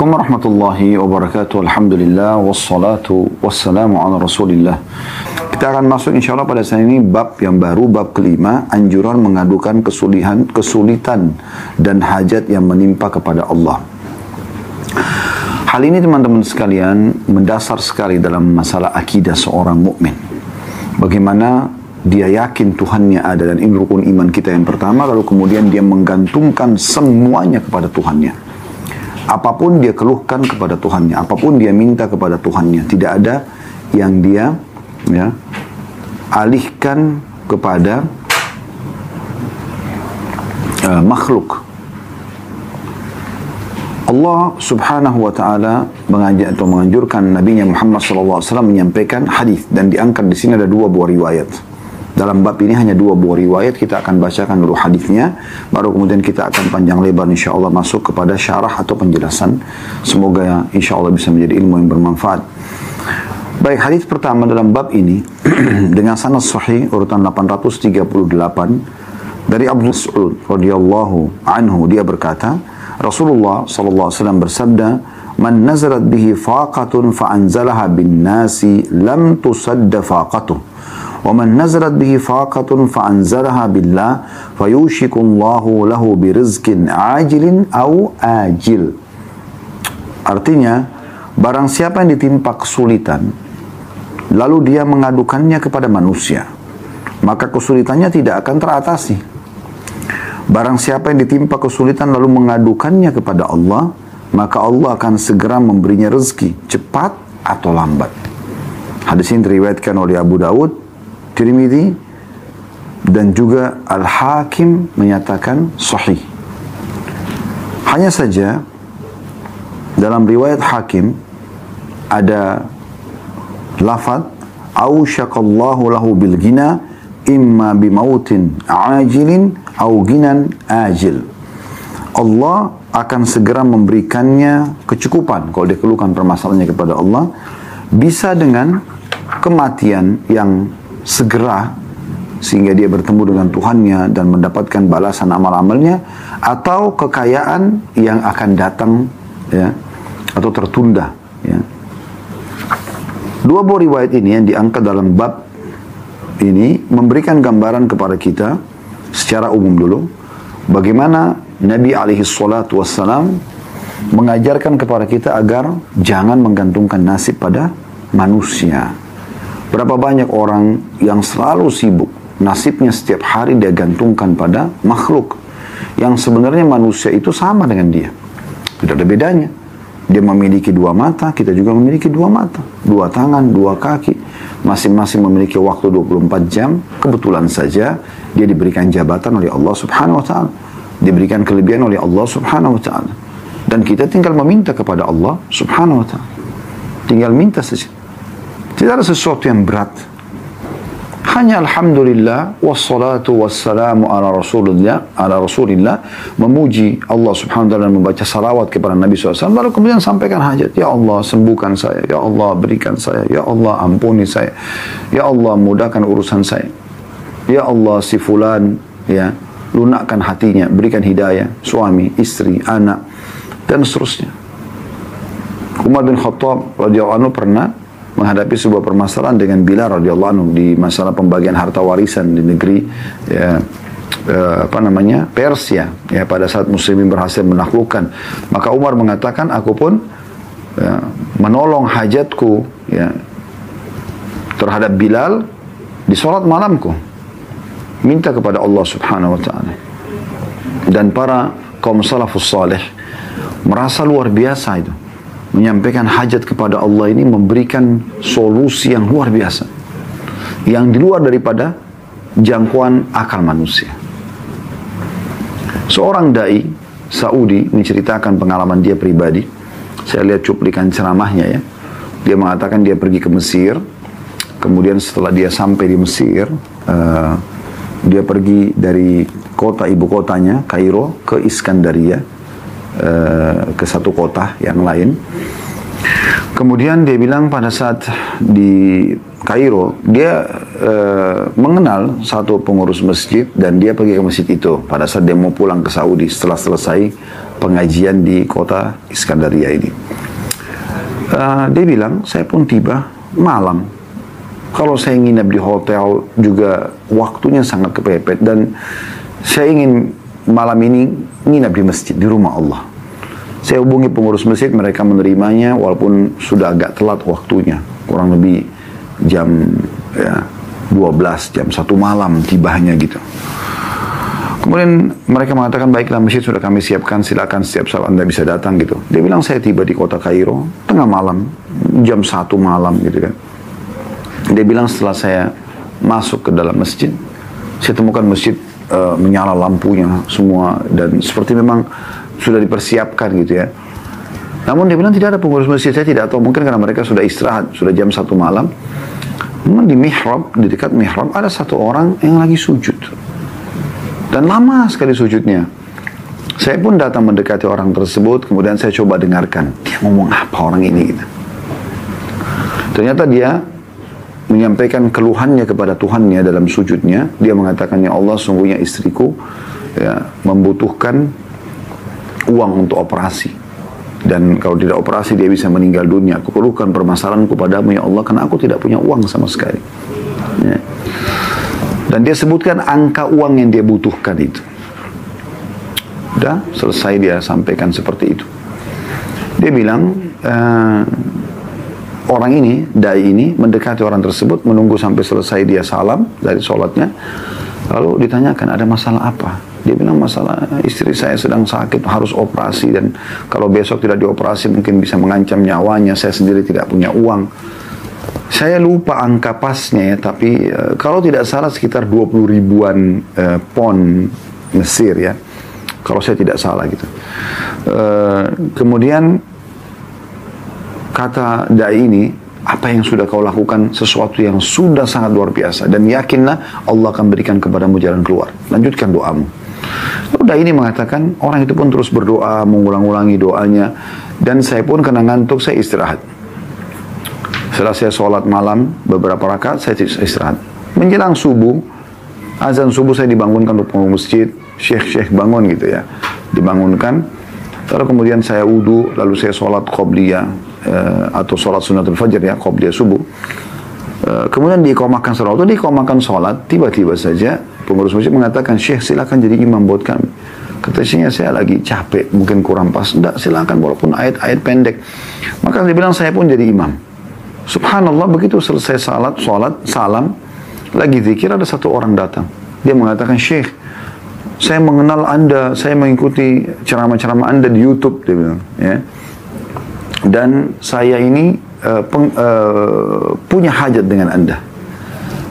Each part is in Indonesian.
Warahmatullahi wabarakatuh. Alhamdulillah wassalatu wassalamu ala Rasulillah. Kita akan masuk insyaallah pada saat ini bab yang baru, bab kelima, anjuran mengadukan kesulitan dan hajat yang menimpa kepada Allah. Hal ini teman-teman sekalian mendasar sekali dalam masalah akidah seorang mukmin. Bagaimana dia yakin Tuhannya ada, dan ini rukun iman kita yang pertama, lalu kemudian dia menggantungkan semuanya kepada Tuhannya. Apapun dia keluhkan kepada Tuhannya, apapun dia minta kepada Tuhannya, tidak ada yang dia alihkan kepada makhluk. Allah subhanahu wa ta'ala menganjurkan Nabi Muhammad SAW menyampaikan hadis, dan diangkat di sini ada dua buah riwayat. Dalam bab ini hanya dua buah riwayat, kita akan bacakan dulu hadisnya, baru kemudian kita akan panjang lebar insyaAllah masuk kepada syarah atau penjelasan. Semoga insyaAllah bisa menjadi ilmu yang bermanfaat. Baik, hadis pertama dalam bab ini dengan sanad sahih urutan 838 dari Abu Mas'ud radhiyallahu anhu, dia berkata, Rasulullah SAW bersabda, "Man nazarat bihi faqatun fa anzalaha bin nasi lam tusadda faqatuh. وَمَنْ نَزَرَتْ بِهِ فَاقَةٌ فَأَنْزَلَهَا بِاللَّهِ فَيُوشِكُ اللَّهُ لَهُ بِرِزْقٍ عَاجِلٍ أَوْ آجِلٍ." Artinya, barang siapa yang ditimpa kesulitan, lalu dia mengadukannya kepada manusia, maka kesulitannya tidak akan teratasi. Barang siapa yang ditimpa kesulitan lalu mengadukannya kepada Allah, maka Allah akan segera memberinya rezeki, cepat atau lambat. Hadis ini diriwayatkan oleh Abu Dawud, Tirmidzi, dan juga Al-Hakim menyatakan sahih. Hanya saja dalam riwayat Hakim ada lafaz ausyaqallahu lahu bil ghina imma bimautin ajilin au ginan ajil. Allah akan segera memberikannya kecukupan kalau dia keluhkan permasalahannya kepada Allah, bisa dengan kematian yang segera sehingga dia bertemu dengan Tuhannya dan mendapatkan balasan amal-amalnya, atau kekayaan yang akan datang atau tertunda Dua buah riwayat ini yang diangkat dalam bab ini memberikan gambaran kepada kita secara umum dulu bagaimana Nabi SAW mengajarkan kepada kita agar jangan menggantungkan nasib pada manusia. Berapa banyak orang yang selalu sibuk, nasibnya setiap hari dia gantungkan pada makhluk, yang sebenarnya manusia itu sama dengan dia. Tidak ada bedanya. Dia memiliki dua mata, kita juga memiliki dua mata, dua tangan, dua kaki. Masing-masing memiliki waktu 24 jam. Kebetulan saja dia diberikan jabatan oleh Allah subhanahu wa ta'ala. Diberikan kelebihan oleh Allah subhanahu wa ta'ala. Dan kita tinggal meminta kepada Allah subhanahu wa ta'ala. Tinggal minta saja. Tidak ada sesuatu yang berat. Hanya alhamdulillah wassalatu wassalamu ala rasulillah, memuji Allah subhanahu wa ta'ala dan membaca salawat kepada Nabi SAW, lalu kemudian sampaikan hajat. Ya Allah, sembuhkan saya. Ya Allah, berikan saya. Ya Allah, ampuni saya. Ya Allah, mudahkan urusan saya. Ya Allah, si fulan lunakkan hatinya, berikan hidayah, suami, istri, anak, dan seterusnya. Umar bin Khattab radhiyallahu anhu pernah menghadapi sebuah permasalahan dengan Bilal radhiyallahu anhu di masalah pembagian harta warisan di negeri Persia pada saat muslimin berhasil menaklukkan. Maka Umar mengatakan, aku pun menolong hajatku terhadap Bilal di sholat malamku, minta kepada Allah subhanahu wa ta'ala. Dan para kaum salafus salih merasa luar biasa itu, menyampaikan hajat kepada Allah ini memberikan solusi yang luar biasa, yang di luar daripada jangkauan akal manusia. Seorang dai Saudi menceritakan pengalaman dia pribadi. Saya lihat cuplikan ceramahnya Dia mengatakan dia pergi ke Mesir. Kemudian setelah dia sampai di Mesir, dia pergi dari ibu kotanya Kairo ke Iskandaria, ke satu kota yang lain. Kemudian dia bilang pada saat di Kairo, dia mengenal satu pengurus masjid dan dia pergi ke masjid itu pada saat dia mau pulang ke Saudi setelah selesai pengajian di kota Iskandaria ini. Dia bilang, saya pun tiba malam. Kalau saya nginap di hotel juga waktunya sangat kepepet dan saya ingin malam ini nginap di masjid, di rumah Allah. Saya hubungi pengurus masjid, mereka menerimanya walaupun sudah agak telat waktunya. Kurang lebih jam 12, jam 1 malam tibanya gitu. Kemudian mereka mengatakan, baiklah masjid sudah kami siapkan, silakan setiap saat Anda bisa datang gitu. Dia bilang, saya tiba di kota Kairo, tengah malam, jam 1 malam gitu kan. Dia bilang setelah saya masuk ke dalam masjid, saya temukan masjid menyala lampunya semua dan seperti memang sudah dipersiapkan gitu ya. Namun dia bilang tidak ada pengurus masjid, saya tidak tahu, mungkin karena mereka sudah istirahat, sudah jam 1 malam. Namun di mihrab, di dekat mihrab ada satu orang yang lagi sujud. Dan lama sekali sujudnya. Saya pun datang mendekati orang tersebut, kemudian saya coba dengarkan. Dia ngomong apa orang ini gitu. Ternyata dia menyampaikan keluhannya kepada Tuhannya dalam sujudnya. Dia mengatakan, ya Allah, sungguhnya istriku ya, membutuhkan uang untuk operasi. Dan kalau tidak operasi dia bisa meninggal dunia. Aku keluhkan permasalahanku padamu ya Allah, karena aku tidak punya uang sama sekali. Ya. Dan dia sebutkan angka uang yang dia butuhkan itu. Udah selesai dia sampaikan seperti itu. Dia bilang, orang ini, dai ini mendekati orang tersebut, menunggu sampai selesai dia salam dari sholatnya, lalu ditanyakan ada masalah apa. Dia bilang, masalah istri saya sedang sakit, harus operasi, dan kalau besok tidak dioperasi mungkin bisa mengancam nyawanya, saya sendiri tidak punya uang. Saya lupa angka pasnya ya, tapi kalau tidak salah sekitar 20 ribuan pon Mesir ya, kalau saya tidak salah gitu. Kemudian kata dai ini, apa yang sudah kau lakukan sesuatu yang sudah sangat luar biasa dan yakinlah Allah akan berikan kepadamu jalan keluar. Lanjutkan doamu. Lalu dai ini mengatakan, orang itu pun terus berdoa, mengulang-ulangi doanya, dan saya pun kena ngantuk, saya istirahat. Setelah saya sholat malam beberapa rakaat, saya istirahat. Menjelang subuh, azan subuh saya dibangunkan untuk pengurus masjid, syekh bangun gitu ya, dibangunkan. Lalu kemudian saya wudu, lalu saya sholat qobliyah atau sholat sunnatul fajr ya, qobliyah subuh. Kemudian diiqamahkan sholat. Waktu diiqamahkan sholat, tiba-tiba saja pengurus masjid mengatakan, Syekh silakan jadi imam buat kami. Kata syekhnya, saya lagi capek, mungkin kurang pas. Enggak, silakan walaupun ayat-ayat pendek. Maka dia bilang, saya pun jadi imam. Subhanallah, begitu selesai sholat, salam, lagi zikir, ada satu orang datang. Dia mengatakan, Syekh, saya mengenal Anda, saya mengikuti ceramah-ceramah Anda di YouTube, dia bilang, ya. Dan saya ini punya hajat dengan Anda.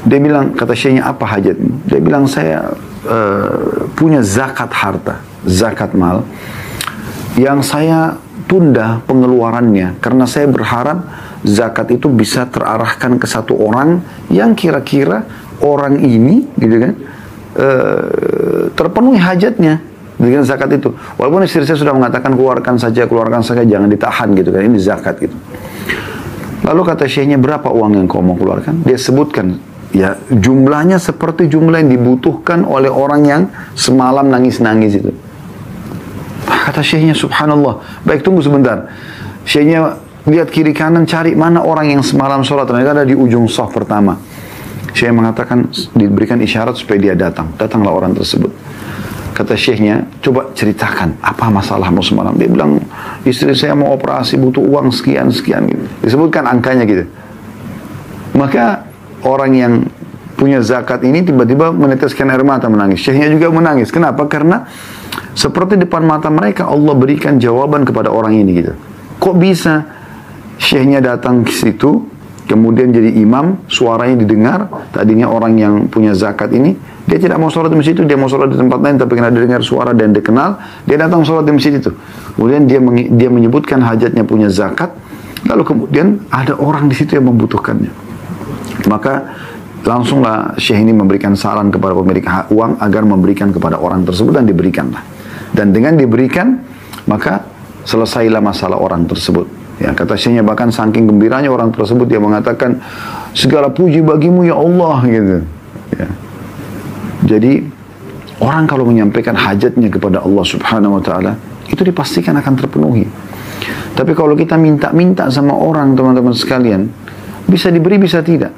Dia bilang, kata syekhnya, apa hajatmu? Dia bilang, saya punya zakat harta, zakat mal, yang saya tunda pengeluarannya, karena saya berharap zakat itu bisa terarahkan ke satu orang yang kira-kira orang ini, gitu kan, terpenuhi hajatnya dengan zakat itu. Walaupun istri saya sudah mengatakan keluarkan saja, jangan ditahan gitu kan, ini zakat gitu. Lalu kata syekhnya, berapa uang yang kau mau keluarkan? Dia sebutkan, ya jumlahnya seperti jumlah yang dibutuhkan oleh orang yang semalam nangis-nangis itu. Kata syekhnya, subhanallah, baik tunggu sebentar. Syekhnya lihat kiri kanan, cari mana orang yang semalam sholat, ternyata ada di ujung shaf pertama. Syekh mengatakan, diberikan isyarat supaya dia datang. Datanglah orang tersebut. Kata syekhnya, coba ceritakan, apa masalahmu semalam? Dia bilang, istri saya mau operasi, butuh uang sekian-sekian gitu. Disebutkan angkanya gitu. Maka orang yang punya zakat ini tiba-tiba meneteskan air mata, menangis. Syekhnya juga menangis. Kenapa? Karena seperti depan mata mereka Allah berikan jawaban kepada orang ini gitu. Kok bisa syekhnya datang ke situ, kemudian jadi imam, suaranya didengar, tadinya orang yang punya zakat ini, dia tidak mau sholat di masjid itu, dia mau sholat di tempat lain, tapi karena dia dengar suara dan dikenal, dia datang sholat di masjid itu. Kemudian dia menyebutkan hajatnya punya zakat, lalu kemudian ada orang di situ yang membutuhkannya. Maka langsunglah syekh ini memberikan saran kepada pemilik uang agar memberikan kepada orang tersebut, dan diberikanlah. Dan dengan diberikan, maka selesailah masalah orang tersebut. Ya, kata syekhnya bahkan saking gembiranya orang tersebut dia mengatakan segala puji bagimu ya Allah gitu. Ya. Jadi orang kalau menyampaikan hajatnya kepada Allah Subhanahu wa taala itu dipastikan akan terpenuhi. Tapi kalau kita minta-minta sama orang teman-teman sekalian, bisa diberi bisa tidak.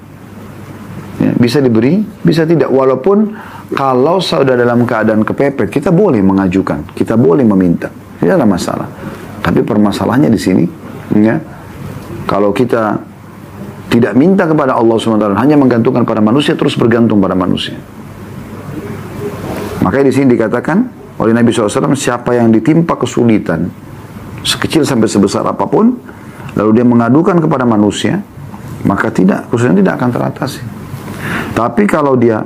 Ya, bisa diberi bisa tidak, walaupun kalau sudah dalam keadaan kepepet kita boleh mengajukan, kita boleh meminta, tidak ada masalah. Tapi permasalahannya di sini, ya, kalau kita tidak minta kepada Allah SWT, hanya menggantungkan pada manusia, terus bergantung pada manusia. Makanya di sini dikatakan oleh Nabi SAW, siapa yang ditimpa kesulitan, sekecil sampai sebesar apapun, lalu dia mengadukan kepada manusia, maka kesulitan tidak akan teratasi. Tapi kalau dia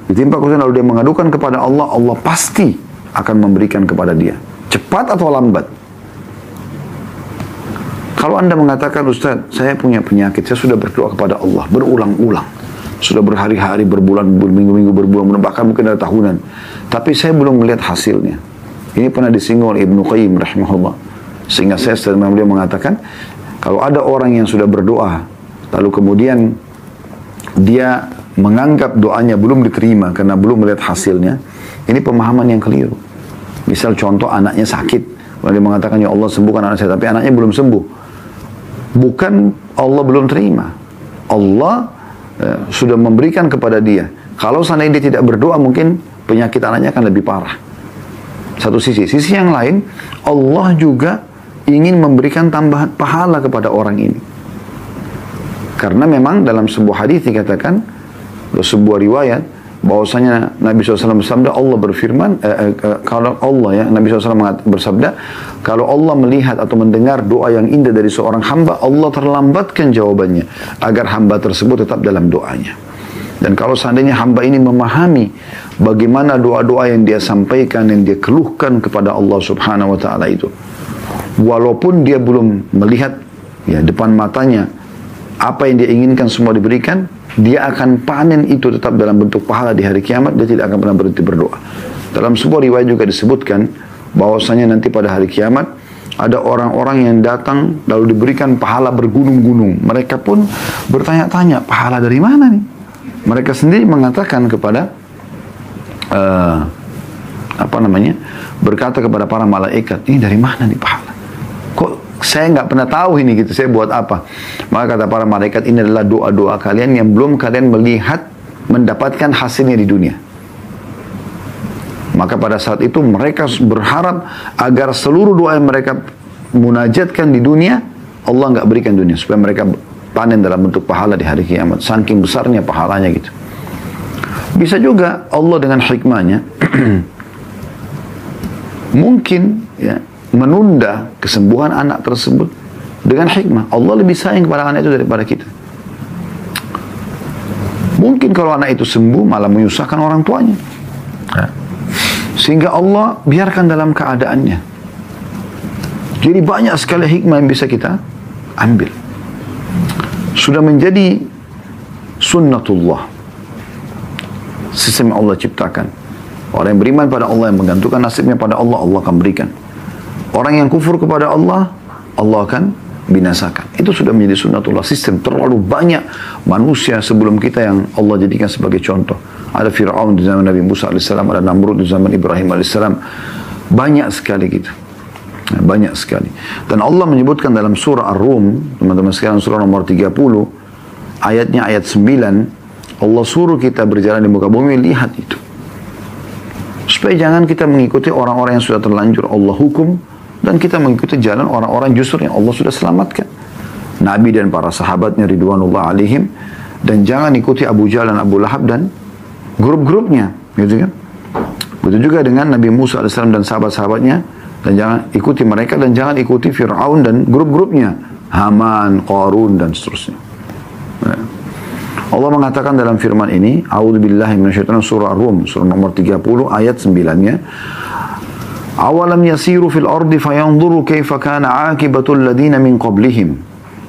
ditimpa kesulitan lalu dia mengadukan kepada Allah, Allah pasti akan memberikan kepada dia, cepat atau lambat. Kalau Anda mengatakan, Ustaz, saya punya penyakit, saya sudah berdoa kepada Allah berulang-ulang, sudah berhari-hari, berbulan, berminggu-minggu, berbulan-bulan, bahkan mungkin ada tahunan, tapi saya belum melihat hasilnya. Ini pernah disinggung oleh Ibnu Qayyim rahimahullah, sehingga saya setelah beliau mengatakan, kalau ada orang yang sudah berdoa lalu kemudian dia menganggap doanya belum diterima karena belum melihat hasilnya, ini pemahaman yang keliru. Misal contoh, anaknya sakit, lalu dia mengatakan, ya Allah sembuhkan anak saya, tapi anaknya belum sembuh. Bukan Allah belum terima, Allah sudah memberikan kepada dia. Kalau seandainya dia tidak berdoa, mungkin penyakit anaknya akan lebih parah. Satu sisi yang lain, Allah juga ingin memberikan tambahan pahala kepada orang ini. Karena memang dalam sebuah hadis dikatakan, sebuah riwayat, bahwasanya Nabi SAW bersabda, Allah berfirman, kalau Allah ya, Nabi SAW bersabda, kalau Allah melihat atau mendengar doa yang indah dari seorang hamba, Allah terlambatkan jawabannya, agar hamba tersebut tetap dalam doanya. Dan kalau seandainya hamba ini memahami bagaimana doa-doa yang dia sampaikan, yang dia keluhkan kepada Allah Subhanahu wa Ta'ala itu, walaupun dia belum melihat ya depan matanya apa yang dia inginkan semua diberikan, dia akan panen itu tetap dalam bentuk pahala di hari kiamat. Dia tidak akan pernah berhenti berdoa. Dalam sebuah riwayat juga disebutkan bahwasanya nanti pada hari kiamat ada orang-orang yang datang lalu diberikan pahala bergunung-gunung. Mereka pun bertanya-tanya, pahala dari mana nih? Mereka sendiri mengatakan kepada berkata kepada para malaikat, ini dari mana nih pahala? Kok saya nggak pernah tahu ini gitu, saya buat apa? Maka kata para malaikat, ini adalah doa-doa kalian yang belum kalian melihat mendapatkan hasilnya di dunia. Maka pada saat itu mereka berharap agar seluruh doa yang mereka munajatkan di dunia, Allah nggak berikan dunia, supaya mereka panen dalam bentuk pahala di hari kiamat. Saking besarnya pahalanya gitu. Bisa juga Allah dengan hikmahnya mungkin ya menunda kesembuhan anak tersebut dengan hikmah. Allah lebih sayang kepada anak itu daripada kita. Mungkin kalau anak itu sembuh malah menyusahkan orang tuanya, sehingga Allah biarkan dalam keadaannya. Jadi banyak sekali hikmah yang bisa kita ambil. Sudah menjadi sunnatullah, sistem yang Allah ciptakan. Orang yang beriman pada Allah, yang menggantungkan nasibnya pada Allah, Allah akan berikan. Orang yang kufur kepada Allah, Allah akan binasakan. Itu sudah menjadi sunnatullah, sistem. Terlalu banyak manusia sebelum kita yang Allah jadikan sebagai contoh. Ada Fir'aun di zaman Nabi Musa AS, ada Namrud di zaman Ibrahim AS. Banyak sekali gitu. Banyak sekali. Dan Allah menyebutkan dalam surah Ar-Rum, teman-teman sekalian, surah nomor 30, ayatnya ayat 9, Allah suruh kita berjalan di muka bumi, lihat itu. Supaya jangan kita mengikuti orang-orang yang sudah terlanjur Allah hukum, dan kita mengikuti jalan orang-orang justru yang Allah sudah selamatkan. Nabi dan para sahabatnya ridwanullah alaihim, dan jangan ikuti Abu Jahal dan Abu Lahab dan grup-grupnya, gitu kan? Begitu juga dengan Nabi Musa AS dan sahabat-sahabatnya, dan jangan ikuti mereka, dan jangan ikuti Fir'aun dan grup-grupnya, Haman, Qarun, dan seterusnya. Allah mengatakan dalam firman ini, A'udzubillahi minasyaitonir surah Ar-Rum, surah nomor 30 ayat 9-nya, Awalam yasiru fil ardi fayanzuru kaifa kana 'aqibatul ladina min qablihim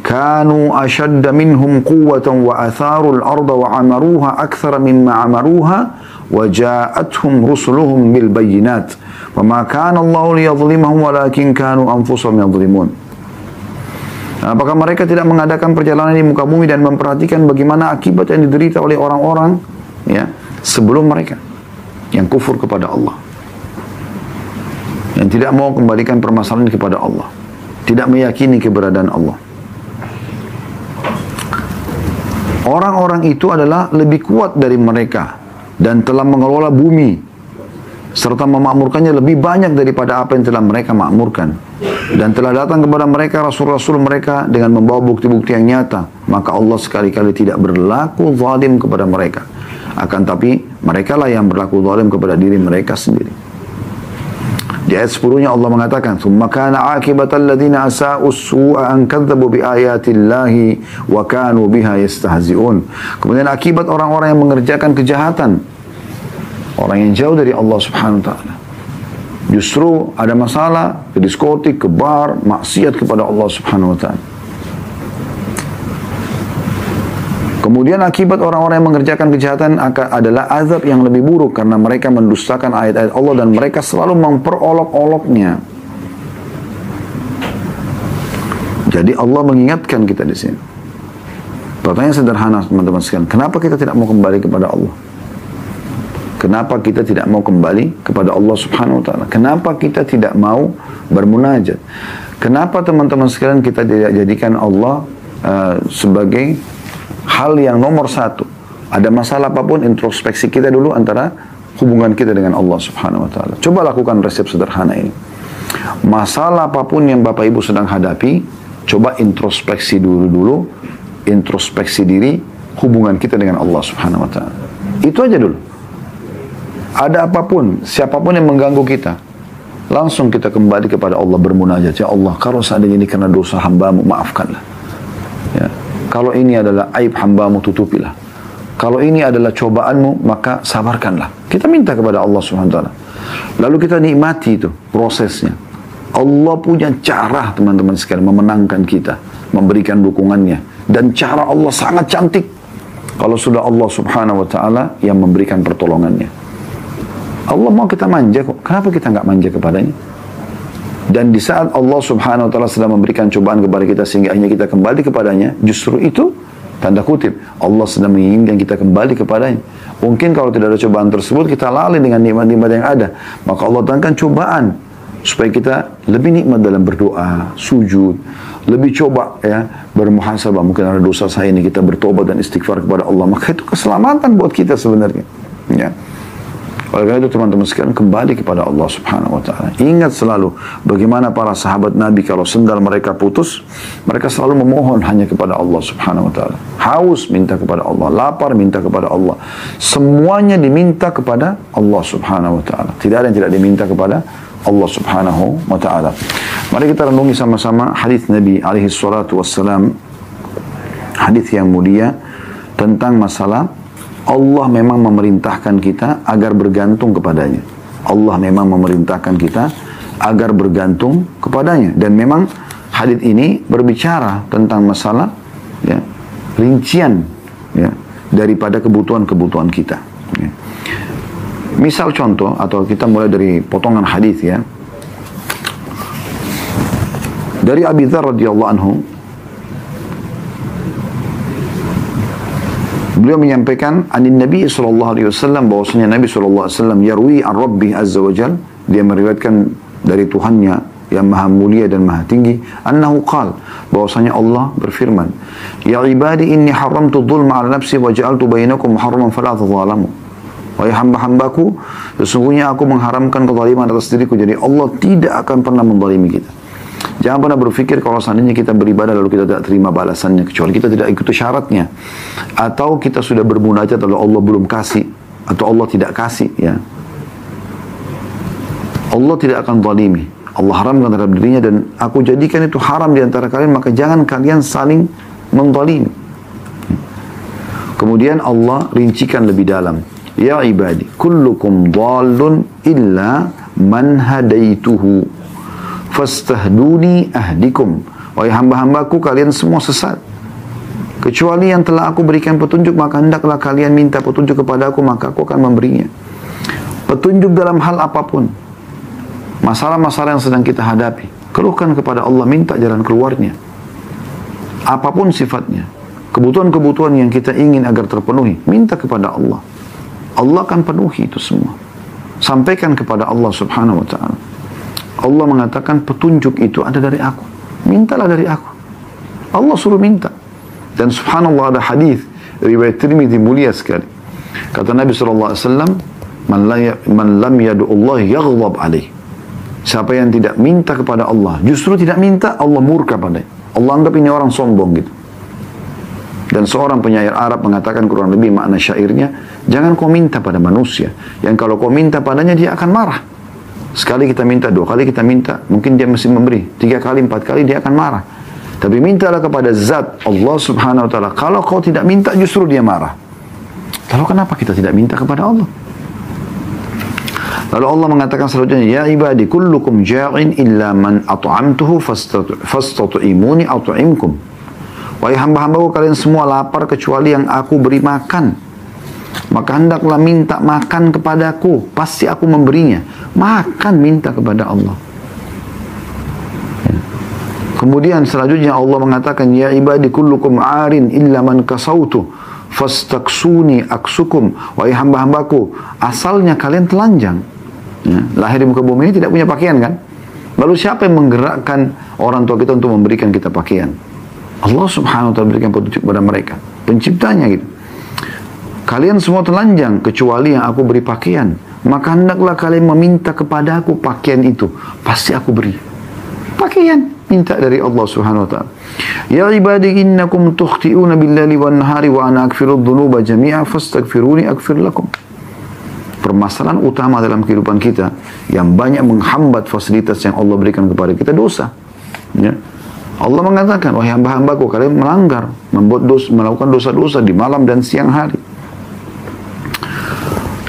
kanu ashadda minhum quwwatan wa atharul arda wa 'amaruha akthara mimma 'amaruha wa ja'atuhum rusuluhum bil bayyinat wa ma kana Allahu liyadhlimahum walakin kanu anfusahum yadhlimun. Apakah mereka tidak mengadakan perjalanan di muka bumi dan memperhatikan bagaimana akibat yang diderita oleh orang-orang ya sebelum mereka yang kufur kepada Allah, yang tidak mau kembalikan permasalahan kepada Allah, tidak meyakini keberadaan Allah. Orang-orang itu adalah lebih kuat dari mereka dan telah mengelola bumi serta memakmurkannya lebih banyak daripada apa yang telah mereka makmurkan, dan telah datang kepada mereka rasul-rasul mereka dengan membawa bukti-bukti yang nyata. Maka Allah sekali-kali tidak berlaku zalim kepada mereka, akan tapi mereka lah yang berlaku zalim kepada diri mereka sendiri. Di ayat 10-nya Allah mengatakan, "Tsumma kana 'aqibatal ladzina asa'u as-su'a an kadzdzabu bi ayatillahi wa kanu biha yastahzi'un." Kemudian akibat orang-orang yang mengerjakan kejahatan, orang yang jauh dari Allah Subhanahu wa taala, justru ada masalah ke diskotik, ke bar, maksiat kepada Allah Subhanahu wa taala. Kemudian akibat orang-orang yang mengerjakan kejahatan adalah azab yang lebih buruk karena mereka mendustakan ayat-ayat Allah dan mereka selalu memperolok-oloknya. Jadi Allah mengingatkan kita di sini. Pertanyaan sederhana teman-teman sekalian, kenapa kita tidak mau kembali kepada Allah? Kenapa kita tidak mau kembali kepada Allah Subhanahu wa taala? Kenapa kita tidak mau bermunajat? Kenapa teman-teman sekalian kita tidak jadikan Allah sebagai hal yang nomor satu? Ada masalah apapun, introspeksi kita dulu antara hubungan kita dengan Allah Subhanahu wa taala. Coba lakukan resep sederhana ini. Masalah apapun yang Bapak Ibu sedang hadapi, coba introspeksi dulu, introspeksi diri, hubungan kita dengan Allah Subhanahu wa taala. Itu aja dulu. Ada apapun, siapapun yang mengganggu kita, langsung kita kembali kepada Allah, bermunajat. Ya Allah, kalau seandainya ini karena dosa hamba-Mu, maafkanlah. Ya. Kalau ini adalah aib hamba-Mu, tutupilah. Kalau ini adalah cobaan-Mu, maka sabarkanlah. Kita minta kepada Allah Subhanahu wa taala. Lalu kita nikmati itu prosesnya. Allah punya cara, teman-teman sekalian, memenangkan kita, memberikan dukungannya, dan cara Allah sangat cantik. Kalau sudah Allah Subhanahu wa taala yang memberikan pertolongannya. Allah mau kita manja kok. Kenapa kita nggak manja kepadanya? Dan di saat Allah Subhanahu wa taala sedang memberikan cobaan kepada kita sehingga akhirnya kita kembali kepadanya, justru itu tanda kutip Allah sedang menginginkan kita kembali kepadanya. Mungkin kalau tidak ada cobaan tersebut, kita lalai dengan nikmat-nikmat yang ada. Maka Allah datangkan cobaan supaya kita lebih nikmat dalam berdoa, sujud, lebih coba ya bermuhasabah. Mungkin ada dosa saya ini, kita bertobat dan istighfar kepada Allah. Maka itu keselamatan buat kita sebenarnya. Ya. Oleh karena itu teman-teman sekalian, kembali kepada Allah Subhanahu wa taala. Ingat selalu bagaimana para sahabat Nabi kalau sendal mereka putus, mereka selalu memohon hanya kepada Allah Subhanahu wa taala. Haus minta kepada Allah, lapar minta kepada Allah. Semuanya diminta kepada Allah Subhanahu wa taala. Tidak ada yang tidak diminta kepada Allah Subhanahu wa taala. Mari kita renungi sama-sama hadis Nabi alaihi salatu wassalam, hadis yang mulia tentang masalah Allah memang memerintahkan kita agar bergantung kepadanya. Allah memang memerintahkan kita agar bergantung kepadanya. Dan memang hadis ini berbicara tentang masalah ya, rincian ya, daripada kebutuhan-kebutuhan kita. Ya. Misal contoh, atau kita mulai dari potongan hadis ya. Dari Abi Dzar radhiyallahu anhu, beliau menyampaikan anin Nabi sallallahu alaihi wasallam, bahwasanya Nabi sallallahu alaihi wasallam yarwi an Rabbih azza wajal, dia meriwayatkan dari Tuhannya yang maha mulia dan maha tinggi, annahu qala, bahwasanya Allah berfirman, ya ibadi inni haramtu dzulma 'ala nafsi wa ja'altu bainakum muharraman fala tadzalamu. Wahai hamba-hambaku, sesungguhnya aku mengharamkan kezaliman atas diriku, jadi Allah tidak akan pernah menzalimi kita. Jangan pernah berpikir kalau seandainya kita beribadah lalu kita tidak terima balasannya, kecuali kita tidak ikuti syaratnya, atau kita sudah bermunajat lalu Allah belum kasih, atau Allah tidak kasih ya. Allah tidak akan zalimi. Allah haramkan terhadap dirinya dan aku jadikan itu haram di antara kalian, maka jangan kalian saling menzalimi. Kemudian Allah rincikan lebih dalam. Ya ibadi, kullukum dhalun illa man hadaituhu fastahduni ahdikum. Wahai hamba-hambaku, kalian semua sesat kecuali yang telah aku berikan petunjuk, maka hendaklah kalian minta petunjuk kepada aku, maka aku akan memberinya. Petunjuk dalam hal apapun, masalah-masalah yang sedang kita hadapi, keluhkan kepada Allah, minta jalan keluarnya. apapun sifatnya, kebutuhan-kebutuhan yang kita ingin agar terpenuhi, minta kepada Allah. Allah akan penuhi itu semua. Sampaikan kepada Allah subhanahu wa ta'ala. Allah mengatakan petunjuk itu ada dari aku. Mintalah dari aku. Allah suruh minta. Dan subhanallah ada hadis riwayat Tirmidzi mulia sekali. Kata Nabi SAW, Man lam yadu'ullah yaghdab alaih. Siapa yang tidak minta kepada Allah, justru tidak minta, Allah murka padanya. Allah anggap ini orang sombong gitu. Dan seorang penyair Arab mengatakan kurang lebih makna syairnya, jangan kau minta pada manusia, yang kalau kau minta padanya dia akan marah. Sekali kita minta, 2 kali kita minta, mungkin dia mesti memberi, 3 kali, 4 kali dia akan marah. Tapi mintalah kepada zat Allah subhanahu wa ta'ala. Kalau kau tidak minta, justru dia marah. Lalu kenapa kita tidak minta kepada Allah? Lalu Allah mengatakan selanjutnya, Ya ibadi kullukum ja'in illa man at'amtuhu fastatu'imuni at'imkum. Wahai hamba-hambaku, kalian semua lapar kecuali yang aku beri makan. Maka hendaklah minta makan kepadaku, pasti aku memberinya. Makan, minta kepada Allah. Ya. Kemudian selanjutnya Allah mengatakan, Ya ibadi kullukum arin illa man kasautu fastaksuni aksukum. Wahai hamba-hambaku, asalnya kalian telanjang. Ya. Lahir di muka bumi ini tidak punya pakaian kan? Lalu siapa yang menggerakkan orang tua kita untuk memberikan kita pakaian? Allah subhanahu wa ta'ala berikan petunjuk kepada mereka. Penciptanya gitu. Kalian semua telanjang kecuali yang aku beri pakaian. Maka hendaklah kalian meminta kepada aku pakaian itu. Pasti aku beri. Pakaian. Minta dari Allah subhanahu wa ta'ala. Ya ibadi innakum tukhti'una billaili wan nahari wa ana akfiru dhunuba jami'a fastaghfiruni akfir lakum. Permasalahan utama dalam kehidupan kita yang banyak menghambat fasilitas yang Allah berikan kepada kita, dosa. Ya. Allah mengatakan, wahai hamba-hambaku, kalian melanggar, melakukan dosa-dosa di malam dan siang hari.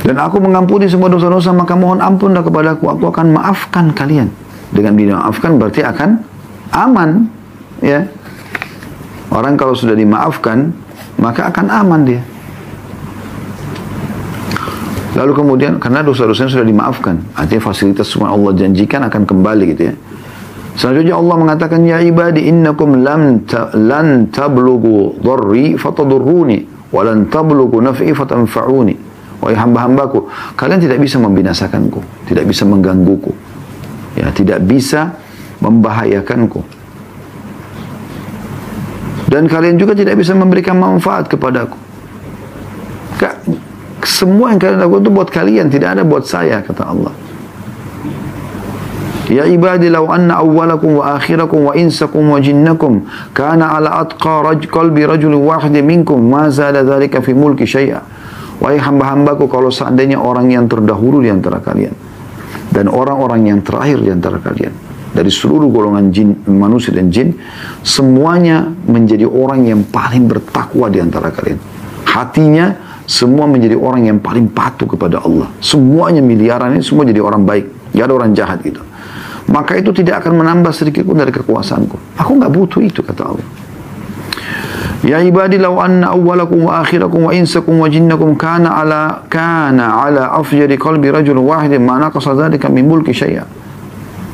Dan aku mengampuni semua dosa-dosa, maka mohon ampunlah kepadaku, aku akan maafkan kalian. Dengan dimaafkan berarti akan aman. Ya. Orang kalau sudah dimaafkan, maka akan aman dia. Lalu kemudian, karena dosa-dosanya sudah dimaafkan, artinya fasilitas semua Allah janjikan akan kembali gitu ya. Selanjutnya Allah mengatakan, Ya ibadi innakum lan tablughu dharri fatadurruni wa lan tablughu naf'i fatanfa'uni. Wahai hamba-hambaku, kalian tidak bisa membinasakanku, tidak bisa menggangguku. Ya, tidak bisa membahayakanku. Dan kalian juga tidak bisa memberikan manfaat kepadaku. Semua yang kalian lakukan itu buat kalian, tidak ada buat saya, kata Allah. Ya ibadi law anna awwalakum wa akhirakum wa insakum wa jinnakum kana ala atqa qalbi rajulin wahid minkum ma zala dhalika fi mulki syai'a. Wahai hamba-hambaku, kalau seandainya orang yang terdahulu di antara kalian dan orang-orang yang terakhir di antara kalian dari seluruh golongan jin, manusia dan jin, semuanya menjadi orang yang paling bertakwa di antara kalian. Hatinya semua menjadi orang yang paling patuh kepada Allah. Semuanya miliaran ini semua jadi orang baik, tidak ada orang jahat gitu. Maka itu tidak akan menambah sedikit pun dari kekuasaanku. Aku nggak butuh itu, kata Allah. Ya ibadi law anna awwalakum wa akhirakum wa insakum wa jinnakum kana ala afjari qalbi rajul wahid ma naqasa dzalika min mulki syai'a.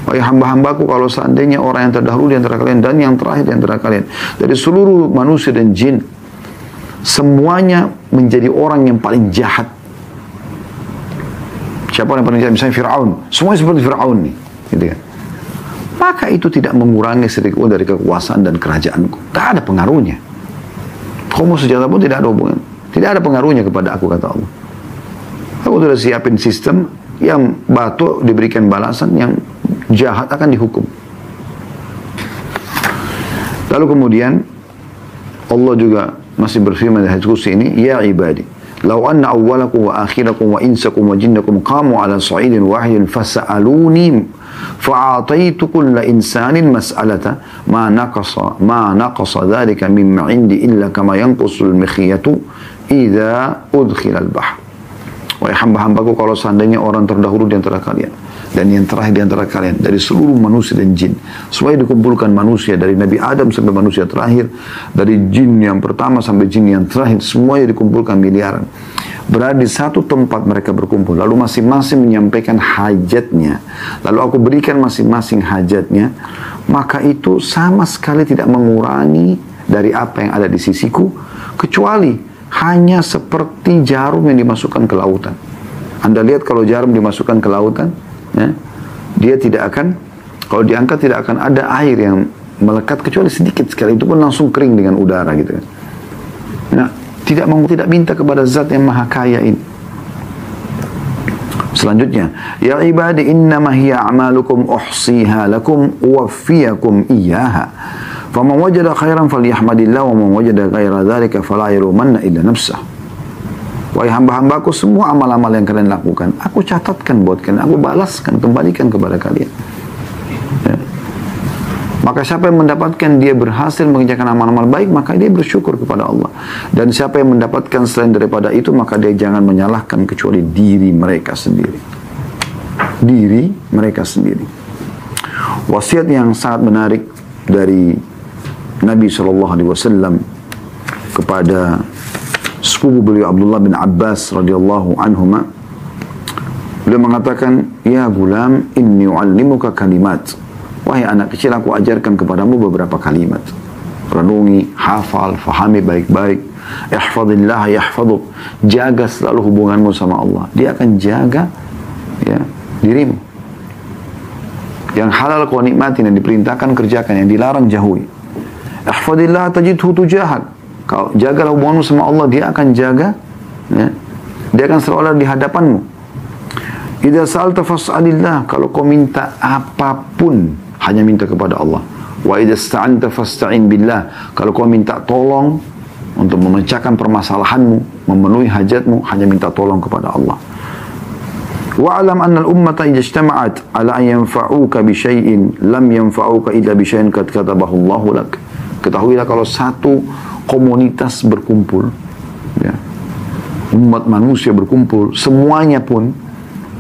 Wahai hamba-hambaku, kalau seandainya orang yang terdahulu di antara kalian dan yang terakhir di antara kalian dari seluruh manusia dan jin semuanya menjadi orang yang paling jahat. Siapa yang paling jahat? Misalnya Fir'aun. Semuanya seperti Fir'aun nih. Gitu kan? Maka itu tidak mengurangi sedikit pun dari kekuasaan dan kerajaanku. Tak ada pengaruhnya. Homo sejata pun tidak ada hubungan. Tidak ada pengaruhnya kepada aku, kata Allah. Aku sudah siapin sistem yang batu diberikan balasan, yang jahat akan dihukum. Lalu kemudian Allah juga masih berfirman di hadis qudsi ini, Ya ibadi law anna awwalakum wa akhirakum wa insakum wa jinnakum qamu ala sa'idin wahidin fasa'aluni fa'ataitu kulla insanin mas'alata ma naqasa dhalika mimma indi illa kama yanqusul mikhiyatu idza udkhila al-bahr. Wahai hamba-hambaku, kalau seandainya orang terdahulu di antara kalian dan yang terakhir di antara kalian dari seluruh manusia dan jin, semuanya dikumpulkan manusia dari Nabi Adam sampai manusia terakhir, dari jin yang pertama sampai jin yang terakhir, semuanya dikumpulkan miliaran, berada di satu tempat mereka berkumpul, lalu masing-masing menyampaikan hajatnya, lalu aku berikan masing-masing hajatnya, maka itu sama sekali tidak mengurangi dari apa yang ada di sisiku, kecuali hanya seperti jarum yang dimasukkan ke lautan. Anda lihat kalau jarum dimasukkan ke lautan, ya, dia tidak akan, kalau diangkat tidak akan ada air yang melekat kecuali sedikit sekali, itu pun langsung kering dengan udara gitu kan. Nah, tidak minta kepada zat yang maha kaya ini. Selanjutnya, ya ibadi innama hiya a'malukum uhsiha lakum uwaffiyakum iyyaha. Faman wajada khairan falyahmadillah wa man wajada ghaira dzalika fala yalumanna illa nafsah. Wahai hamba-hambaku, semua amal-amal yang kalian lakukan, aku catatkan buat kalian, aku balaskan, kembalikan kepada kalian. Ya. Maka siapa yang mendapatkan dia berhasil mengerjakan amal-amal baik, maka dia bersyukur kepada Allah. Dan siapa yang mendapatkan selain daripada itu, maka dia jangan menyalahkan kecuali diri mereka sendiri. Diri mereka sendiri. Wasiat yang sangat menarik dari Nabi SAW kepada sepupu beliau Abdullah bin Abbas radhiyallahu anhuma, beliau mengatakan, ya gulam inni u'allimuka kalimat. Wahai anak kecil, aku ajarkan kepadamu beberapa kalimat. Renungi, hafal, fahami baik-baik. Ihfadillah yahfaduk. Jaga selalu hubunganmu sama Allah. Dia akan jaga, ya, dirimu. Yang halal kau nikmati, yang diperintahkan kerjakan, yang dilarang jauhi. Ihfadillah tajidhu tujahak. Kau jagalah hubunganmu sama Allah, dia akan jaga, ya. Dia akan selalu ada di hadapanmu. Idza sa'alta fas'alillah, kalau kau minta apapun, hanya minta kepada Allah. Wa idza ista'anta fasta'in billah, kalau kau minta tolong untuk memecahkan permasalahanmu, memenuhi hajatmu, hanya minta tolong kepada Allah. Wa'alam anna al-ummata idza ijtama'at ala an yanfa'uka bi syai'in lam yanfa'uka illa bi syai'in qad katabahu Allahu lak. Ketahuilah kalau satu komunitas berkumpul, ya, umat manusia berkumpul, semuanya pun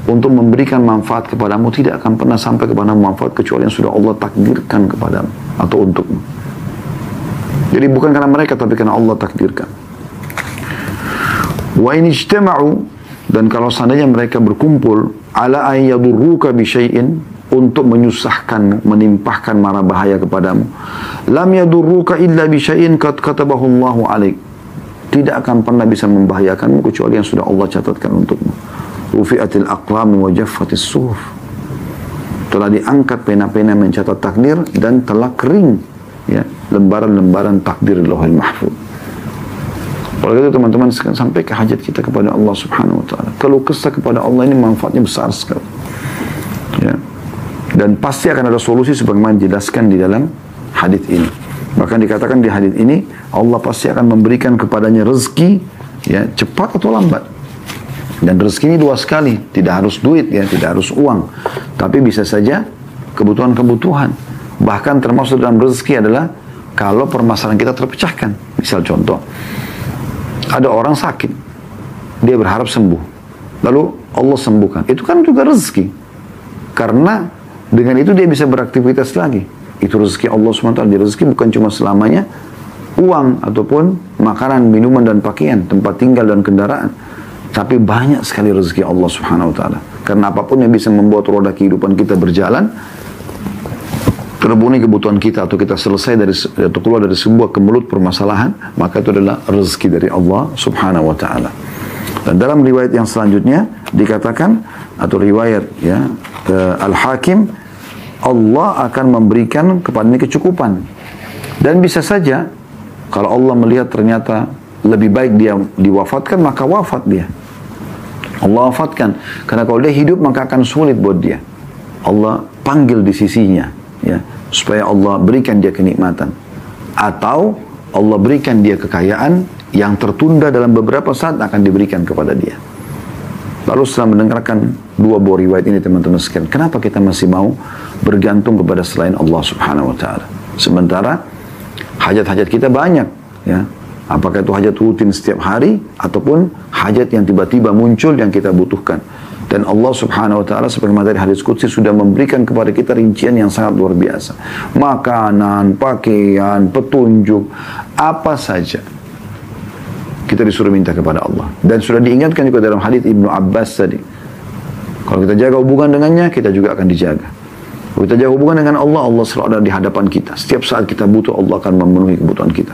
untuk memberikan manfaat kepadamu, tidak akan pernah sampai kepada manfaat kecuali yang sudah Allah takdirkan kepadamu atau untukmu. Jadi bukan karena mereka, tapi karena Allah takdirkan. Wa in ijtama'u, dan kalau seandainya mereka berkumpul ala an yadurruka bi syai'in, untuk menyusahkanmu, menimpahkan mara bahaya kepadamu, lam yadurruka illa bi syai'in qad katabahu Allahu 'alaik. Tidak akan pernah bisa membahayakanmu kecuali yang sudah Allah catatkan untukmu. Rufi'atil aqlam wa jaffatis suhuf. Telah diangkat pena-pena mencatat takdir dan telah kering, ya, lembaran-lembaran takdir di Lauhul Mahfuz. Oleh itu teman-teman, sampai ke hajat kita kepada Allah Subhanahu wa taala. Kalau kesah kepada Allah ini manfaatnya besar sekali. Ya. Dan pasti akan ada solusi sebagaimana dijelaskan di dalam hadis ini. Bahkan dikatakan di hadis ini, Allah pasti akan memberikan kepadanya rezeki, ya, cepat atau lambat. Dan rezeki ini dua sekali, tidak harus duit, ya, tidak harus uang, tapi bisa saja kebutuhan-kebutuhan. Bahkan termasuk dalam rezeki adalah kalau permasalahan kita terpecahkan. Misal contoh, ada orang sakit, dia berharap sembuh, lalu Allah sembuhkan. Itu kan juga rezeki, karena dengan itu dia bisa beraktivitas lagi. Itu rezeki Allah SWT. Rezeki bukan cuma selamanya uang ataupun makanan, minuman dan pakaian, tempat tinggal dan kendaraan, tapi banyak sekali rezeki Allah Subhanahu wa taala. Karena apapun yang bisa membuat roda kehidupan kita berjalan, terpenuhi kebutuhan kita, atau kita selesai dari atau keluar dari sebuah kemelut permasalahan, maka itu adalah rezeki dari Allah Subhanahu wa taala. Dan dalam riwayat yang selanjutnya dikatakan, atau riwayat, ya, Al-Hakim, Allah akan memberikan kepadanya kecukupan. Dan bisa saja kalau Allah melihat ternyata lebih baik dia diwafatkan, maka wafat dia. Allah wafatkan. Karena kalau dia hidup maka akan sulit buat dia. Allah panggil di sisinya, ya, supaya Allah berikan dia kenikmatan. Atau Allah berikan dia kekayaan yang tertunda dalam beberapa saat akan diberikan kepada dia. Lalu setelah mendengarkan dua buah riwayat ini teman-teman sekalian, kenapa kita masih mau bergantung kepada selain Allah Subhanahu wa taala? Sementara hajat-hajat kita banyak, ya. Apakah itu hajat rutin setiap hari ataupun hajat yang tiba-tiba muncul yang kita butuhkan. Dan Allah Subhanahu wa taala sebagaimana dari hadis qudsi sudah memberikan kepada kita rincian yang sangat luar biasa. Makanan, pakaian, petunjuk, apa saja kita disuruh minta kepada Allah. Dan sudah diingatkan juga dalam hadis Ibnu Abbas tadi, kalau kita jaga hubungan dengannya, kita juga akan dijaga. Kalau kita jaga hubungan dengan Allah, Allah selalu ada di hadapan kita. Setiap saat kita butuh, Allah akan memenuhi kebutuhan kita.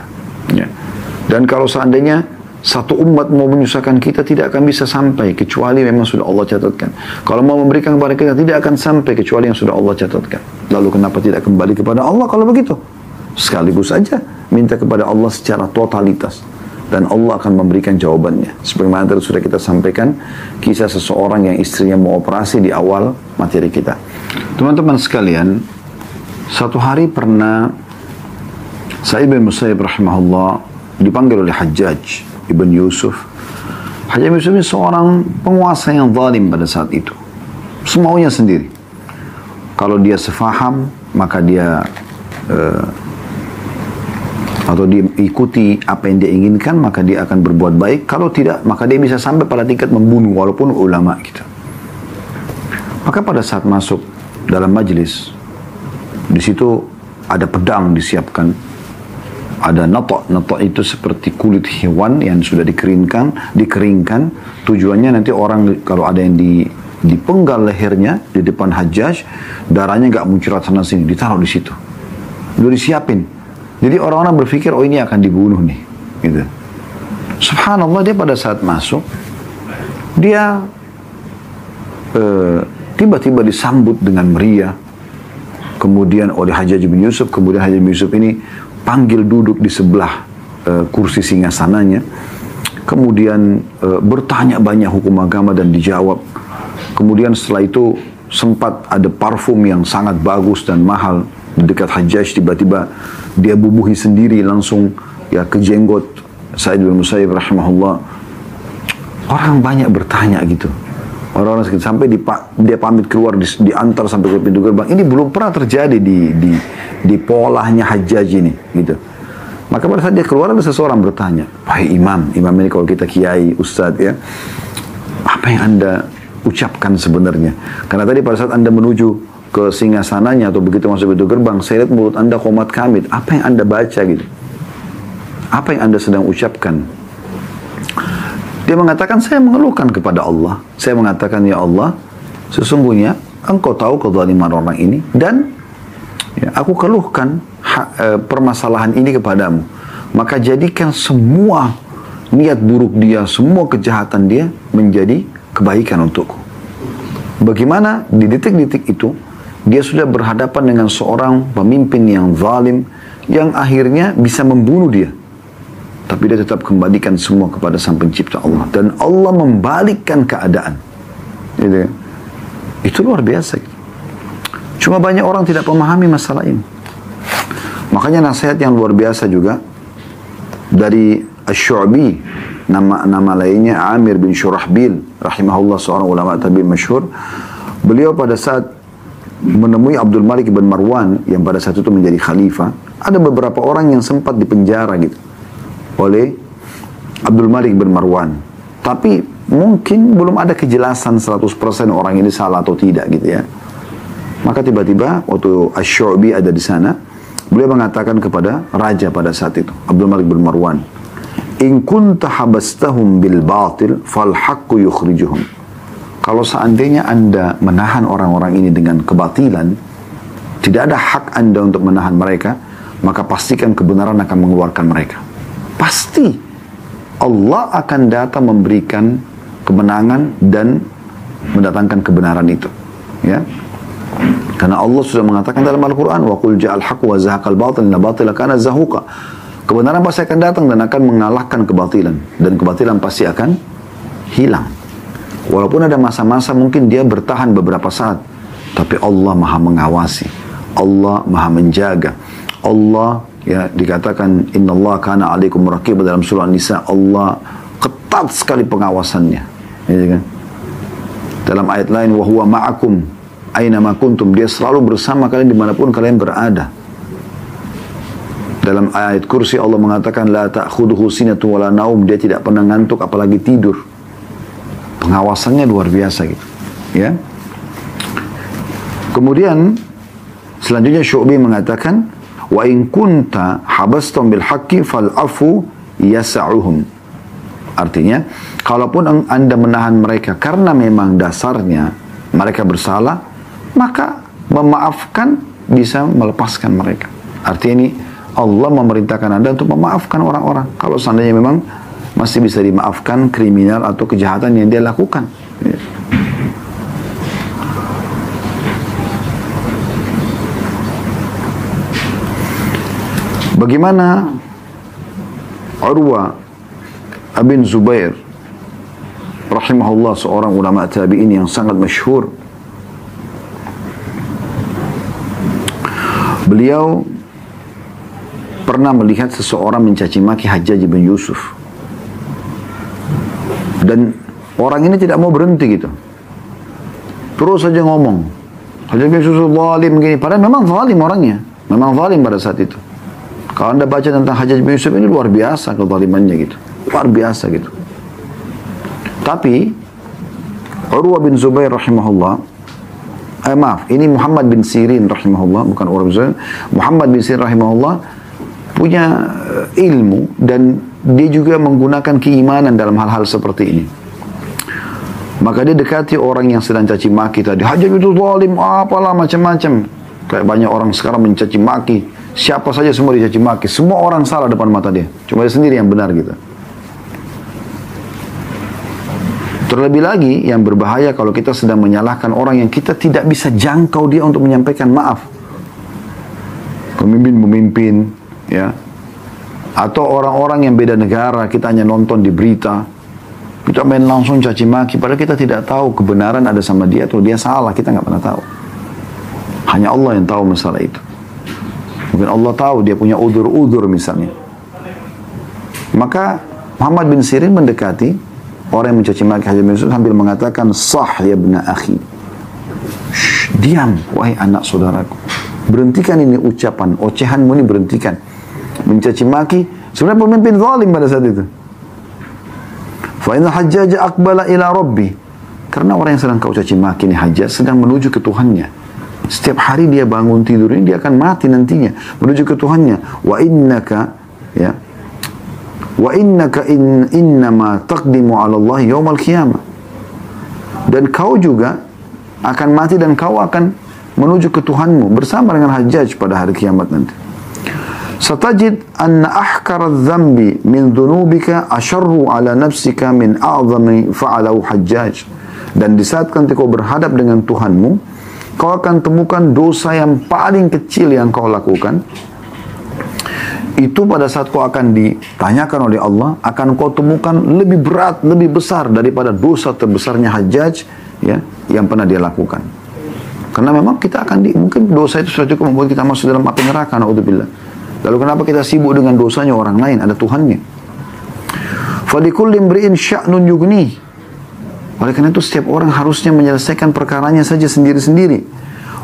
Ya. Dan kalau seandainya satu umat mau menyusahkan kita, tidak akan bisa sampai kecuali memang sudah Allah catatkan. Kalau mau memberikan kepada kita, tidak akan sampai kecuali yang sudah Allah catatkan. Lalu kenapa tidak kembali kepada Allah kalau begitu? Sekaligus saja minta kepada Allah secara totalitas. Dan Allah akan memberikan jawabannya. Sebagaimana tadi sudah kita sampaikan, kisah seseorang yang istrinya mau operasi di awal materi kita. Teman-teman sekalian, satu hari pernah Sa'id bin Musayyib rahimahullah dipanggil oleh Hajjaj ibn Yusuf. Hajjaj bin Yusuf ini seorang penguasa yang zalim pada saat itu. Semaunya sendiri. Kalau dia sefaham, maka dia atau dia ikuti apa yang dia inginkan, maka dia akan berbuat baik. Kalau tidak, maka dia bisa sampai pada tingkat membunuh walaupun ulama gitu. Maka pada saat masuk dalam majlis, di situ ada pedang disiapkan, ada natok. Natok itu seperti kulit hewan yang sudah dikeringkan. Tujuannya nanti orang kalau ada yang dipenggal lehernya di depan Hajjaj, darahnya nggak muncrat sana sini, ditaruh di situ. Udah disiapin. Jadi orang-orang berpikir, oh ini akan dibunuh nih, gitu. Subhanallah, dia pada saat masuk, dia tiba-tiba disambut dengan meriah. Kemudian oleh Hajjaj bin Yusuf, kemudian Hajjaj bin Yusuf ini panggil duduk di sebelah kursi singgasananya. Kemudian bertanya banyak hukum agama dan dijawab. Kemudian setelah itu sempat ada parfum yang sangat bagus dan mahal di dekat Hajjaj. Tiba-tiba dia bubuhi sendiri langsung ya ke jenggot Sa'id bin Musayyib rahimahullah. Orang banyak bertanya gitu. Orang-orang sekitar, sampai dia pamit keluar, diantar sampai ke pintu gerbang. Ini belum pernah terjadi di polahnya Hajjaj ini gitu. Maka pada saat dia keluar, ada seseorang bertanya, wahai imam ini kalau kita kiai, ustadz ya, apa yang anda ucapkan sebenarnya? Karena tadi pada saat anda menuju ke singgasananya atau begitu masuk pintu gerbang, saya lihat mulut anda qomat kamit. Apa yang anda baca gitu? Apa yang anda sedang ucapkan? Dia mengatakan, saya mengeluhkan kepada Allah. Saya mengatakan, ya Allah, sesungguhnya engkau tahu kezaliman orang ini, dan ya, aku keluhkan permasalahan ini kepadamu. Maka jadikan semua niat buruk dia, semua kejahatan dia menjadi kebaikan untukku. Bagaimana di detik-detik itu, dia sudah berhadapan dengan seorang pemimpin yang zalim, yang akhirnya bisa membunuh dia. Tapi dia tetap kembalikan semua kepada Sang Pencipta Allah. Dan Allah membalikkan keadaan. Gitu. Itu luar biasa. Gitu. Cuma banyak orang tidak memahami masalah ini. Makanya nasihat yang luar biasa juga dari Asy-Syu'bi, nama lainnya Amir bin Syurahbil rahimahullah, seorang ulama tabi'in masyhur. Beliau pada saat menemui Abdul Malik bin Marwan yang pada saat itu menjadi khalifah, ada beberapa orang yang sempat dipenjara gitu oleh Abdul Malik bin Marwan. Tapi mungkin belum ada kejelasan 100% orang ini salah atau tidak gitu ya. Maka tiba-tiba waktu Asy-Syu'bi ada di sana, beliau mengatakan kepada raja pada saat itu, Abdul Malik bin Marwan, "In kunta habastahum bil batil fal haqqu yukhrijuhum." Kalau seandainya Anda menahan orang-orang ini dengan kebatilan, tidak ada hak Anda untuk menahan mereka, maka pastikan kebenaran akan mengeluarkan mereka. Pasti Allah akan datang memberikan kemenangan dan mendatangkan kebenaran itu. Ya. Karena Allah sudah mengatakan dalam Al-Quran, وَقُلْ جَعَ الْحَقُ وَزَهَقَ الْبَاطِلِ إِنَّ الْبَاطِلَ كَانَ زَهُوقًا. Kebenaran pasti akan datang dan akan mengalahkan kebatilan. Dan kebatilan pasti akan hilang. Walaupun ada masa-masa mungkin dia bertahan beberapa saat, tapi Allah maha mengawasi, Allah maha menjaga. Allah ya dikatakan innallaha kana 'alaikum raqiba dalam surah An-Nisa, Allah ketat sekali pengawasannya. Ya kan? Dalam ayat lain, wa huwa ma'akum aina ma kuntum, dia selalu bersama kalian dimanapun kalian berada. Dalam ayat kursi Allah mengatakan la ta'khudhuhu sinatun wala naum, dia tidak pernah ngantuk apalagi tidur. Pengawasannya luar biasa gitu. Ya. Kemudian selanjutnya Syu'bi mengatakan wa in kunta habastum bil haqqi fal afu yas'uhum. Artinya, kalaupun Anda menahan mereka karena memang dasarnya mereka bersalah, maka memaafkan bisa melepaskan mereka. Artinya ini Allah memerintahkan Anda untuk memaafkan orang-orang. Kalau seandainya memang masih bisa dimaafkan kriminal atau kejahatan yang dia lakukan. Ya. Bagaimana Urwa bin Zubair rahimahullah, seorang ulama tabi'in yang sangat masyhur. Beliau pernah melihat seseorang mencaci maki Hajjaj bin Yusuf. Dan orang ini tidak mau berhenti gitu. Terus saja ngomong. Hajjaj bin Yusuf zalim gini. Padahal memang zalim orangnya. Memang zalim pada saat itu. Kalau Anda baca tentang Hajjaj bin Yusuf ini luar biasa kezalimannya gitu. Luar biasa gitu. Tapi Urwa bin Zubair rahimahullah, maaf, ini Muhammad bin Sirin rahimahullah, bukan Urwa bin Zubair. Muhammad bin Sirin rahimahullah punya ilmu dan dia juga menggunakan keimanan dalam hal-hal seperti ini. Maka dia dekati orang yang sedang caci maki tadi. Hajjaj itu zalim, apalah macam-macam. Kayak banyak orang sekarang mencaci maki. Siapa saja semua dicaci maki. Semua orang salah depan mata dia. Cuma dia sendiri yang benar gitu. Terlebih lagi yang berbahaya kalau kita sedang menyalahkan orang yang kita tidak bisa jangkau dia untuk menyampaikan maaf. Pemimpin-pemimpin, ya. Atau orang-orang yang beda negara, kita hanya nonton di berita. Kita main langsung caci maki, padahal kita tidak tahu kebenaran ada sama dia atau dia salah, kita nggak pernah tahu. Hanya Allah yang tahu masalah itu. Mungkin Allah tahu dia punya udzur-udzur misalnya. Maka Muhammad bin Sirin mendekati orang yang mencaci maki Hajjaj bin Yusuf sambil mengatakan, "Sah ya ibna akhi." Diam, wahai anak saudaraku. Berhentikan ini ucapan, ocehanmu ini berhentikan. Mencaci maki, sebenarnya pemimpin zalim pada saat itu. Fa inna Hajjaj aqbala ila rabbi. Karena orang yang sedang kau caci maki ini Hajjaj sedang menuju ke Tuhannya. Setiap hari dia bangun tidur ini dia akan mati nantinya menuju ke Tuhannya. Wa innaka ya. Wa innaka innama taqdimu 'ala Allah yaumal qiyamah. Dan kau juga akan mati dan kau akan menuju ke Tuhanmu bersama dengan Hajjaj pada hari kiamat nanti. Satajid anna ahkara adh-dhanbi min dhunubika asharru 'ala nafsika min a'zami fa'alahu Hajjaj. Dan di saat nanti kau berhadap dengan Tuhanmu, kau akan temukan dosa yang paling kecil yang kau lakukan. Itu pada saat kau akan ditanyakan oleh Allah, akan kau temukan lebih berat, lebih besar daripada dosa terbesarnya Hajjaj ya, yang pernah dia lakukan. Karena memang kita akan mungkin dosa itu sudah cukup membuat kita masuk dalam api neraka, naudzubillah. Lalu kenapa kita sibuk dengan dosanya orang lain? Ada Tuhannya. Falikulli imri'in sya'nun yughnih. Oleh karena itu setiap orang harusnya menyelesaikan perkaranya saja sendiri-sendiri.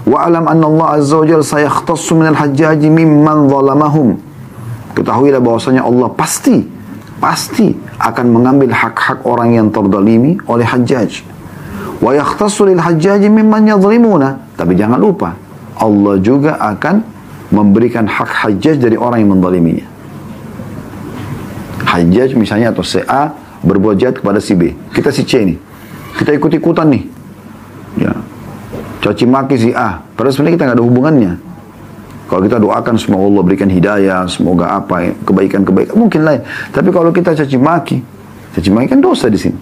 Wa alam anna Allah azza wa jalla sayakhtassu minal hajjaji mimman zalamahum. Ketahuilah bahwasanya Allah pasti akan mengambil hak-hak orang yang terzalimi oleh Hajjaj. Wa yakhtassu lil hajjaji mimman yadhlimuna. Tapi jangan lupa, Allah juga akan memberikan hak Hajjaj dari orang yang menzaliminya. Hajjaj misalnya atau si A berbuat jahat kepada si B. Kita si C nih. Kita ikut-ikutan nih. Ya. Caci maki si A. Padahal sebenarnya kita nggak ada hubungannya. Kalau kita doakan semoga Allah berikan hidayah, semoga apa, kebaikan-kebaikan, mungkin lain. Tapi kalau kita caci maki kan dosa di sini.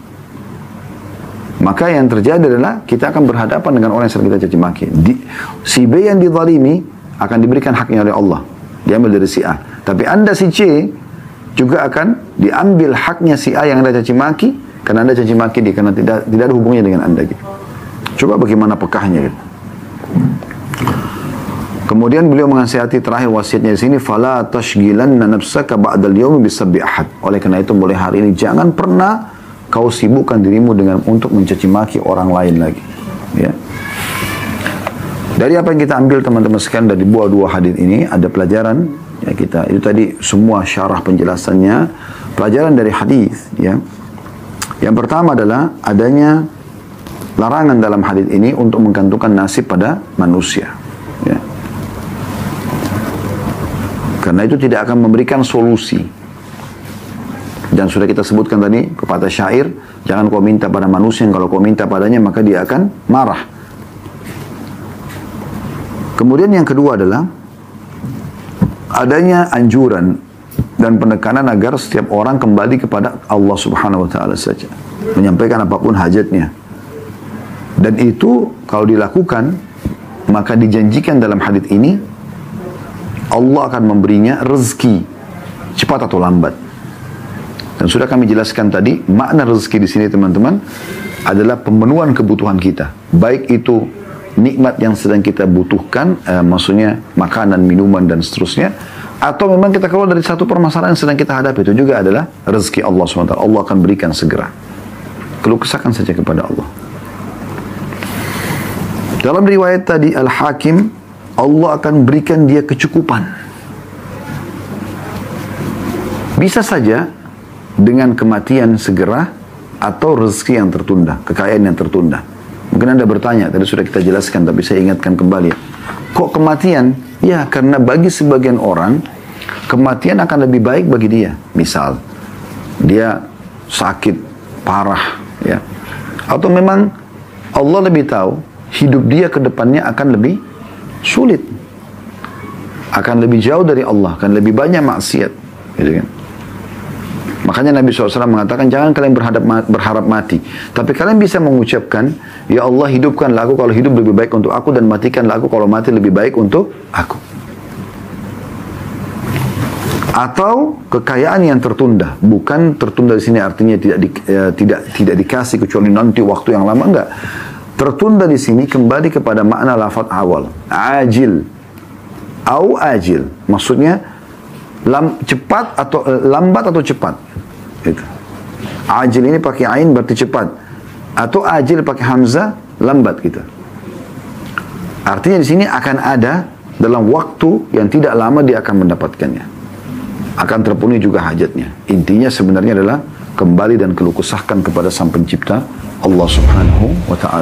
Maka yang terjadi adalah kita akan berhadapan dengan orang yang sering kita caci maki. Si B yang dizalimi akan diberikan haknya oleh Allah. Diambil dari si A. Tapi Anda si C juga akan diambil haknya si A yang Anda caci maki. Karena Anda caci maki dia, karena tidak ada hubungannya dengan Anda gitu. Coba bagaimana pekahnya gitu. Kemudian beliau menasihati terakhir wasiatnya di sini, fala tashghilanna nafsaka ba'dal yaumi bisabbi ahad. Oleh karena itu mulai hari ini jangan pernah kau sibukkan dirimu dengan untuk mencaci maki orang lain lagi. Ya. Dari apa yang kita ambil teman-teman sekalian dari dua hadis ini ada pelajaran ya kita. Itu tadi semua syarah penjelasannya, pelajaran dari hadis ya. Yang pertama adalah adanya larangan dalam hadis ini untuk menggantungkan nasib pada manusia. Ya. Karena itu tidak akan memberikan solusi. Dan sudah kita sebutkan tadi pepatah syair, jangan kau minta pada manusia, kalau kau minta padanya maka dia akan marah. Kemudian yang kedua adalah adanya anjuran dan penekanan agar setiap orang kembali kepada Allah Subhanahu wa taala saja, menyampaikan apapun hajatnya. Dan itu kalau dilakukan, maka dijanjikan dalam hadis ini Allah akan memberinya rezeki cepat atau lambat. Dan sudah kami jelaskan tadi, makna rezeki di sini teman-teman adalah pemenuhan kebutuhan kita. Baik itu nikmat yang sedang kita butuhkan, maksudnya makanan, minuman dan seterusnya, atau memang kita keluar dari satu permasalahan yang sedang kita hadapi, itu juga adalah rezeki Allah SWT. Allah akan berikan segera. Keluh kesahkan saja kepada Allah. Dalam riwayat tadi Al-Hakim, Allah akan berikan dia kecukupan. Bisa saja dengan kematian segera atau rezeki yang tertunda, kekayaan yang tertunda. Mungkin Anda bertanya, tadi sudah kita jelaskan tapi saya ingatkan kembali. Kok kematian? Ya, karena bagi sebagian orang kematian akan lebih baik bagi dia. Misal dia sakit parah, ya. Atau memang Allah lebih tahu hidup dia ke depannya akan lebih sulit, akan lebih jauh dari Allah, akan lebih banyak maksiat, gitu kan. Makanya Nabi SAW mengatakan, jangan kalian berharap mati, tapi kalian bisa mengucapkan, ya Allah hidupkanlah aku kalau hidup lebih baik untuk aku, dan matikanlah aku kalau mati lebih baik untuk aku. Atau kekayaan yang tertunda, bukan tertunda di sini artinya tidak dikasih kecuali nanti waktu yang lama, enggak. Tertunda di sini kembali kepada makna lafaz awal, ajil au ajil, maksudnya cepat atau lambat atau cepat. Gitu. Ajil ini pakai ain berarti cepat, atau ajil pakai hamzah lambat gitu. Artinya di sini akan ada dalam waktu yang tidak lama dia akan mendapatkannya, akan terpenuhi juga hajatnya. Intinya sebenarnya adalah kembali dan keluh kesahkan kepada Sang Pencipta Allah Subhanahu wa taala.